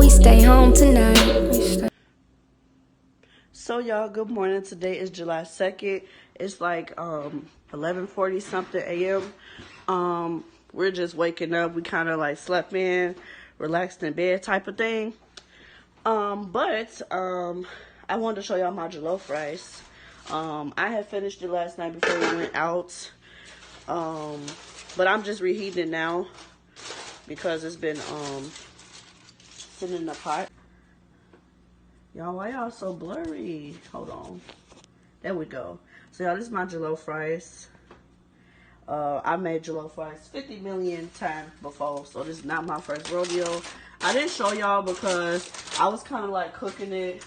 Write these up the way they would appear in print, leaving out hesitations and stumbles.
we stay home tonight. So y'all, good morning. Today is July 2nd. It's like 11:40 something a.m. We're just waking up. We kind of like slept in, relaxed in bed type of thing. But I wanted to show y'all my jollof rice. I had finished it last night before we went out. But I'm just reheating it now because it's been sitting in the pot. Y'all, why y'all so blurry? Hold on. There we go. So y'all, this is my jollof rice. I made jollof rice 50 million times before, so this is not my first rodeo. I didn't show y'all because I was kind of like cooking it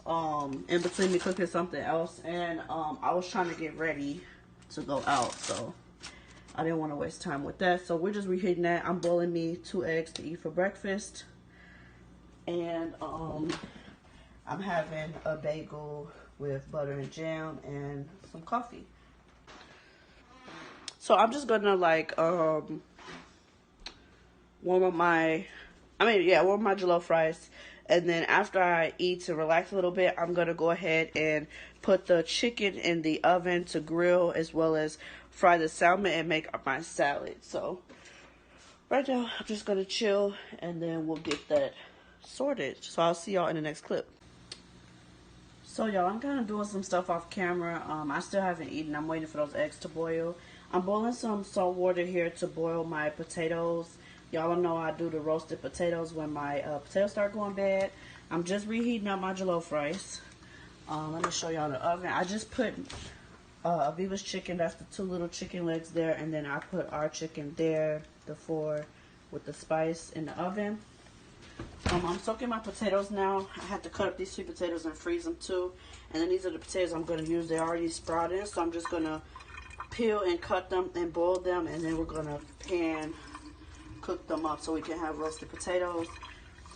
in between me cooking something else, and I was trying to get ready to go out, so I didn't want to waste time with that. So we're just reheating that. I'm boiling me 2 eggs to eat for breakfast, and I'm having a bagel with butter and jam and some coffee. So I'm just gonna like warm up my jollof rice, and then after I eat to relax a little bit, I'm gonna go ahead and put the chicken in the oven to grill, as well as fry the salmon and make my salad. So right now I'm just gonna chill, and then we'll get that sorted. So I'll see y'all in the next clip. So y'all, I'm kind of doing some stuff off camera. I still haven't eaten. I'm waiting for those eggs to boil. I'm boiling some salt water here to boil my potatoes. Y'all know I do the roasted potatoes when my potatoes start going bad. I'm just reheating up my jollof rice. Let me show y'all the oven. I just put Aviva's chicken. That's the 2 little chicken legs there. And then I put our chicken there, the 4 with the spice in the oven. I'm soaking my potatoes now. I had to cut up these sweet potatoes and freeze them too. And then these are the potatoes I'm going to use. They're already sprouted, so I'm just going to peel and cut them and boil them. And then we're going to pan cook them up so we can have roasted potatoes.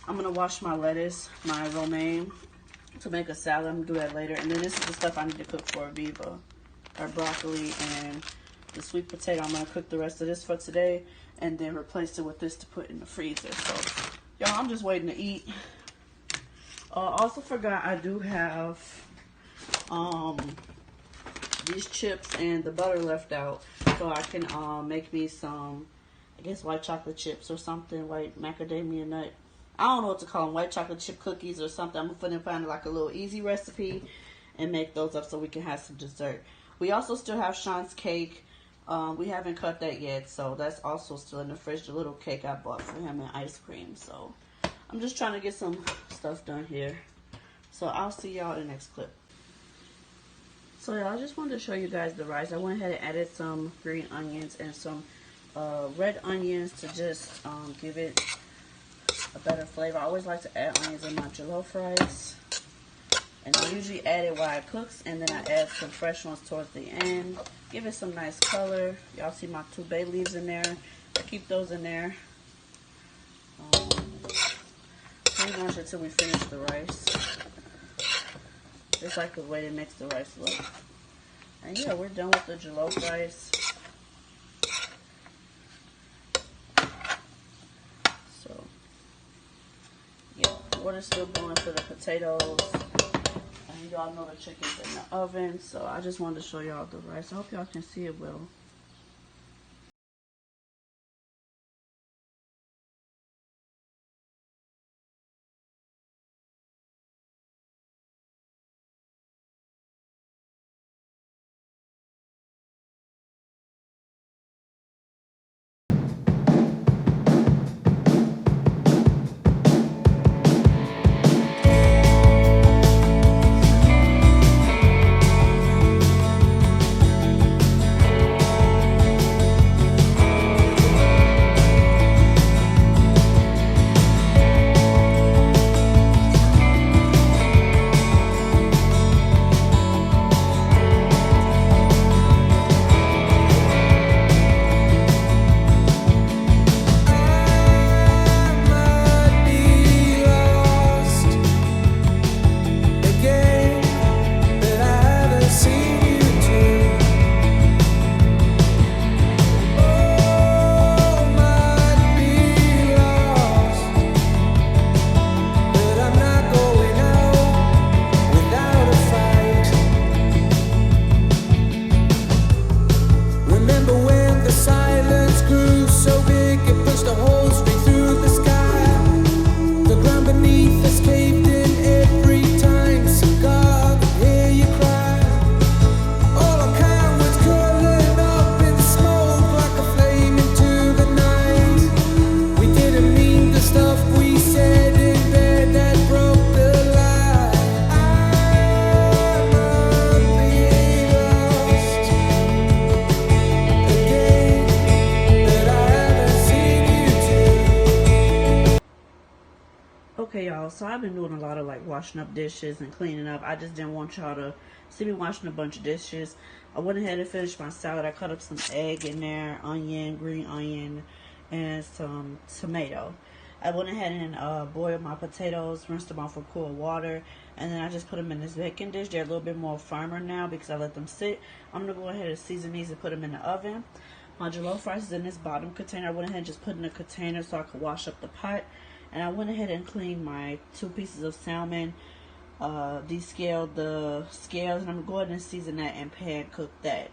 I'm going to wash my lettuce, my romaine, to make a salad. I'm going to do that later. And then this is the stuff I need to cook for Aviva. Our broccoli and the sweet potato. I'm going to cook the rest of this for today and then replace it with this to put in the freezer. So y'all, I'm just waiting to eat. Also forgot I do have these chips and the butter left out, so I can make me some, I guess, white chocolate chips or something, white macadamia nut. I don't know what to call them, white chocolate chip cookies or something. I'm gonna find like a little easy recipe and make those up so we can have some dessert. We also still have Sean's cake. We haven't cut that yet, so that's also still in the fridge. The little cake I bought for him and ice cream. So I'm just trying to get some stuff done here. So I'll see y'all in the next clip. So y'all, I just wanted to show you guys the rice. I went ahead and added some green onions and some red onions to just give it a better flavor. I always like to add onions in my jollof rice. And I usually add it while it cooks, and then I add some fresh ones towards the end. Give it some nice color. Y'all see my 2 bay leaves in there. I keep those in there. Pretty much until we finish the rice. Just like the way it makes the rice look. And yeah, we're done with the jollof rice. So, yeah, water's still going for the potatoes. And y'all know the chicken's in the oven. So I just wanted to show y'all the rice. I hope y'all can see it well. So I've been doing a lot of like washing up dishes and cleaning up. I just didn't want y'all to see me washing a bunch of dishes. I went ahead and finished my salad. I cut up some egg in there, onion, green onion, and some tomato. I went ahead and boiled my potatoes, rinsed them off with cool water, and then I just put them in this baking dish. They're a little bit more firmer now because I let them sit. I'm going to go ahead and season these and put them in the oven. My jollof rice is in this bottom container. I went ahead and just put it in a container so I could wash up the pot. And I went ahead and cleaned my 2 pieces of salmon, descaled the scales, and I'm going to go ahead and season that and pan cook that.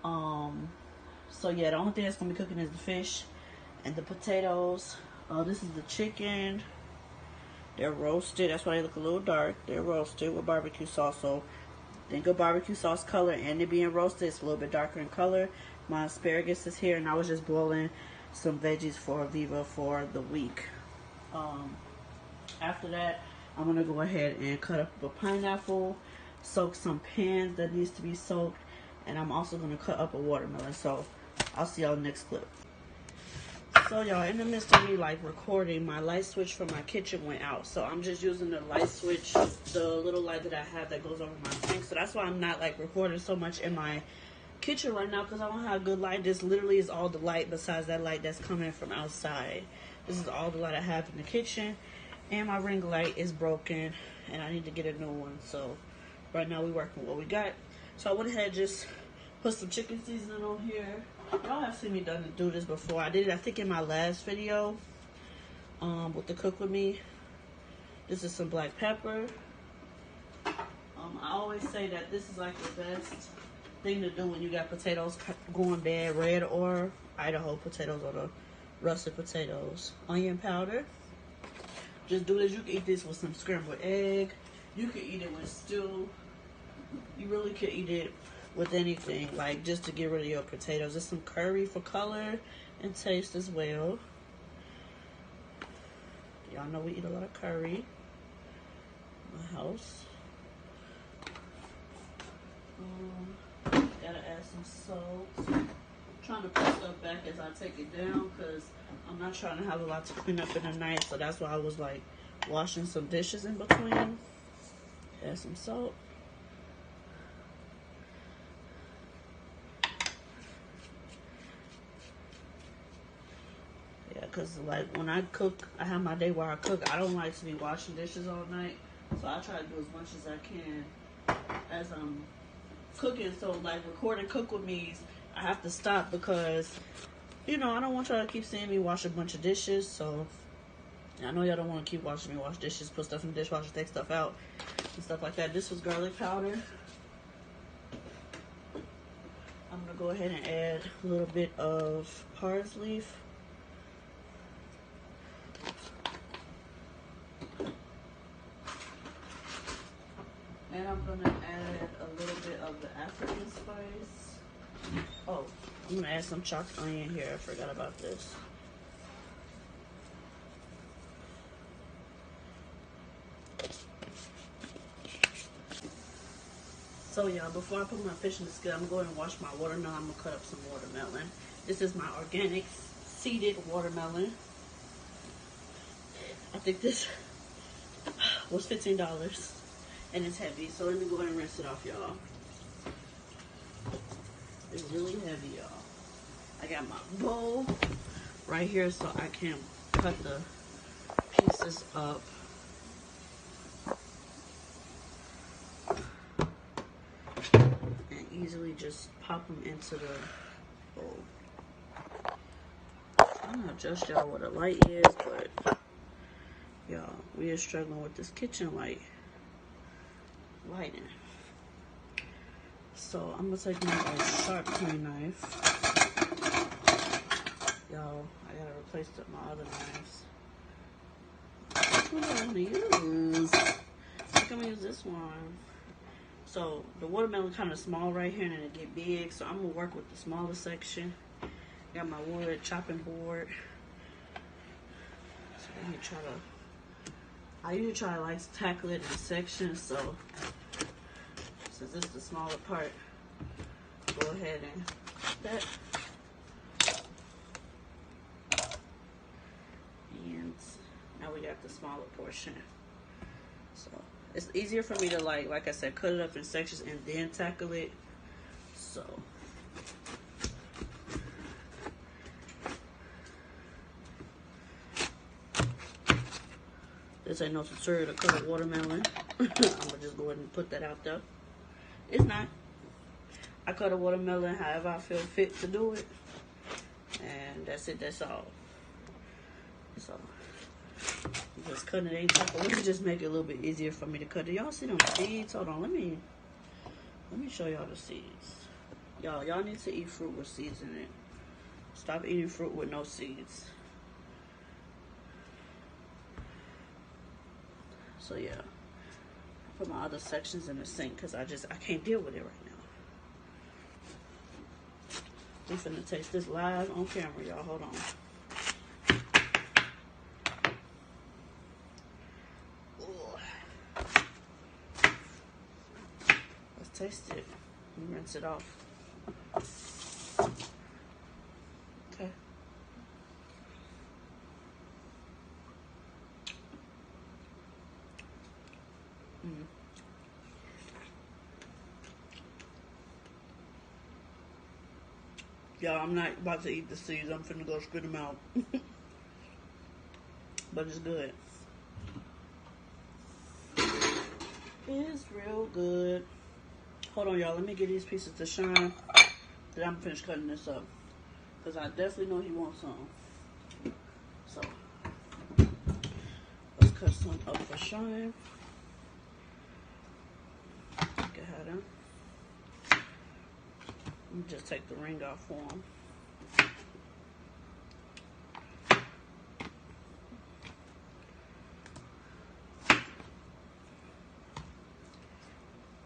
So yeah, the only thing that's going to be cooking is the fish and the potatoes. This is the chicken. They're roasted. That's why they look a little dark. They're roasted with barbecue sauce. So think of barbecue sauce color, and it being roasted, it's a little bit darker in color. My asparagus is here, and I was just boiling some veggies for Viva for the week. After that, I'm going to go ahead and cut up a pineapple, soak some pans that needs to be soaked, and I'm also going to cut up a watermelon. So I'll see y'all in the next clip. So y'all, in the midst of me like recording, my light switch from my kitchen went out. So I'm just using the light switch, the little light that I have that goes over my sink. So that's why I'm not like recording so much in my kitchen right now, because I don't have good light. This literally is all the light besides that light that's coming from outside. This is all the light I have in the kitchen, and my ring light is broken and I need to get a new one. So right now we working with what we got. So I went ahead and just put some chicken seasoning on here. Y'all have seen me do this before. I did it, I think, in my last video with the cook with me. This is some black pepper. I always say that this is like the best thing to do when you got potatoes going bad, red or Idaho potatoes or the russet potatoes. Onion powder. Just do this. You can eat this with some scrambled egg. You can eat it with stew. You really could eat it with anything, like just to get rid of your potatoes. There's some curry for color and taste as well. Y'all know we eat a lot of curry in my house. Gotta add some salt. Trying to put stuff back as I take it down because I'm not trying to have a lot to clean up in the night. So that's why I was like washing some dishes in between. Add some salt. Yeah, because like when I cook, I have my day where I cook. I don't like to be washing dishes all night. So I try to do as much as I can as I'm cooking. So like recording cook with me's, I have to stop because, you know, I don't want y'all to keep seeing me wash a bunch of dishes. So I know y'all don't want to keep watching me wash dishes, put stuff in the dishwasher, take stuff out and stuff like that. This was garlic powder. I'm going to go ahead and add a little bit of parsley. And I'm going to add a little bit of the African spice. Oh, I'm going to add some chopped onion here. I forgot about this. So y'all, before I put my fish in the skillet, I'm going to wash my watermelon. I'm going to cut up some watermelon. This is my organic seeded watermelon. I think this was $15 and it's heavy. So let me go ahead and rinse it off, y'all. It's really heavy, y'all. I got my bowl right here so I can cut the pieces up. And easily just pop them into the bowl. I'm gonna adjust y'all what the light is, but y'all, we are struggling with this kitchen lighting. So I'm gonna take my like sharp clean knife. Y'all, I gotta replace my other knives. Which one do I wanna use? I think I'm gonna use this one. So the watermelon kind of small right here, and then it get big. So I'm gonna work with the smaller section. Got my wood chopping board. So I usually try to like tackle it in sections. So since this is the smaller part, go ahead and that. And now we got the smaller portion. So it's easier for me to like I said, cut it up in sections and then tackle it. So this ain't no tutorial to cut a watermelon. I'm gonna just go ahead and put that out there. It's not. I cut a watermelon however I feel fit to do it. And that's it, that's all. So just cutting it ain't tackle. Let me just make it a little bit easier for me to cut it. Y'all see them seeds? Hold on, let me show y'all the seeds. Y'all need to eat fruit with seeds in it. Stop eating fruit with no seeds. So yeah, I put my other sections in the sink because I can't deal with it right now. We finna taste this live on camera, y'all. Hold on. Ooh. Let's taste it. Rinse it off. Okay. Y'all, I'm not about to eat the seeds. I'm finna go spit them out. But it's good. It's real good. Hold on, y'all. Let me get these pieces to shine. Then I'm finished cutting this up. Because I definitely know he wants some. So, let's cut some up for shine. Get her done. Let me just take the ring off for him.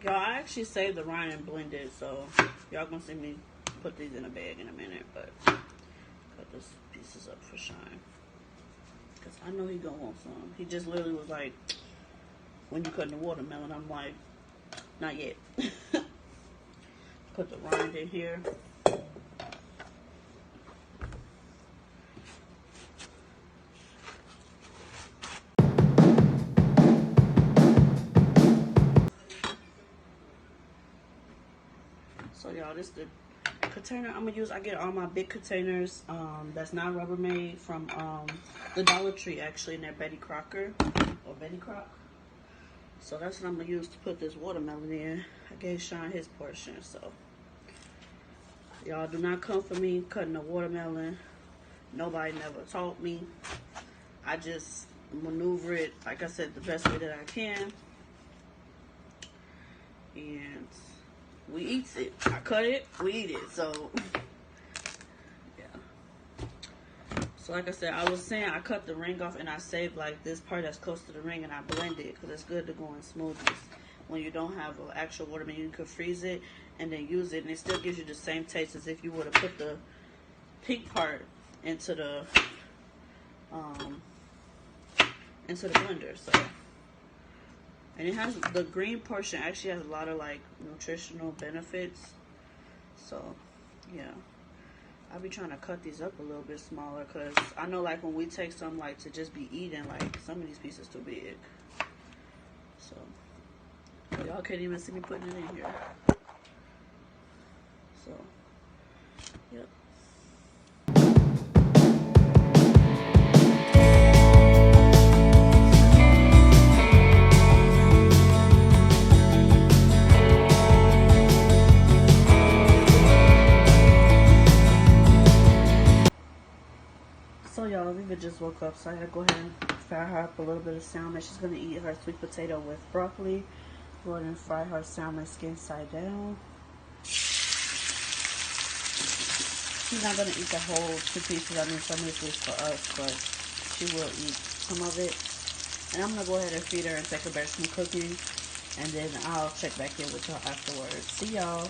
Y'all, I actually saved the rind and blended, so y'all gonna see me put these in a bag in a minute, but cut these pieces up for shine. Because I know he gonna want some. He just literally was like, when you cutting the watermelon, I'm like, not yet. Put the rind in here. So y'all, this is the container I'm gonna use. I get all my big containers that's not Rubbermaid from the Dollar Tree, actually, in their Betty Crocker or Betty Crock. So that's what I'm gonna use to put this watermelon in. I gave Sean his portion, so y'all do not come for me cutting a watermelon. Nobody never taught me. I just maneuver it, like I said, the best way that I can. And we eat it. I cut it, we eat it. So, yeah. So, like I said, I was saying I cut the ring off and I saved like this part that's close to the ring and I blend it because it's good to go in smoothies. When you don't have an actual watermelon, you can freeze it and then use it, and it still gives you the same taste as if you would have put the pink part into the blender. So, and it has the green portion actually has a lot of like nutritional benefits. So yeah, I'll be trying to cut these up a little bit smaller because I know like when we take some like to just be eating, like some of these pieces too big. So y'all can't even see me putting it in here. So yep. So y'all, Viva just woke up, so I gotta go ahead and fry her up a little bit of salmon. She's gonna eat her sweet potato with broccoli. Go ahead and fry her salmon skin side down. She's not gonna eat the whole 2 pieces. I mean, some of this is for us, but she will eat some of it. And I'm gonna go ahead and feed her and take her back some cooking, and then I'll check back in with her afterwards. See y'all.